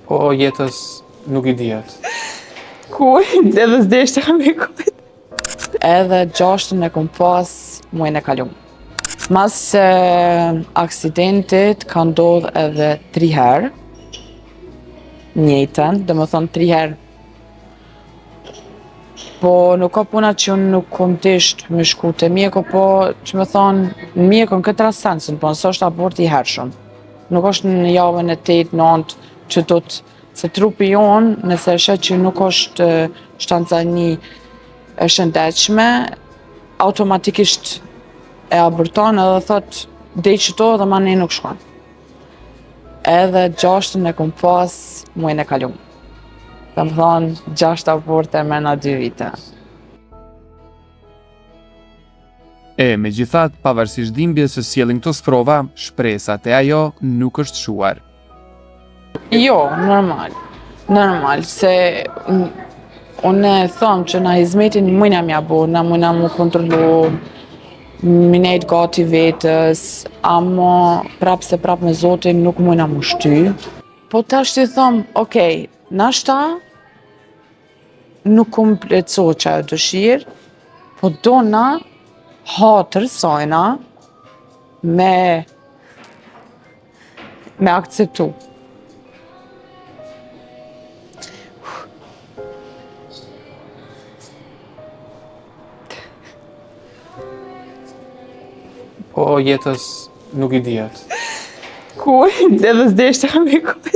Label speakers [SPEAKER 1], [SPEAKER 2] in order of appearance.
[SPEAKER 1] Po jetës nuk i dihet.
[SPEAKER 2] Kujt, edhe s'deshte me kujt. Edhe 6-ën e kom pas muajin e kalum. Mas aksidentit ka ndodh edhe 3 herë, njëjtën, dhe më thonë 3 herë. Po nuk ka puna që unë nuk kom disht me shku te mjeku, po që më thonë në mjeku në këtë rast sensin, po nësë është abort i hershëm. Nuk është në javën e 8-9 që do të, se trupi jonë, nëse e shet që nuk është shtanzani e shëndetshme, automatikisht e aborton edhe thot dej qëto dhe ma ne nuk shkon. Edhe 6-ën e kom pas muajin e kalum. Dhe më thonë 6 aborte mrena 2 vite.
[SPEAKER 3] Megjithatë, pavarësisht dhimbjes që sjellin këto sprova, shpresat e ajo nuk është shuar.
[SPEAKER 2] Jo, normal, se unë e thom që na hizmetin mujna mja bo, na mujna mu kontrolu, minejt gati vetës, amo prap se prap me Zotin nuk mujna mu shty. Po tash ti thom, okej, nashta nuk kompletso që ajo dëshirë, po dona hatër sajna me akceptu.
[SPEAKER 1] Po jetës nuk i dihet.
[SPEAKER 2] Kujt, edhe s'deshte me kujt.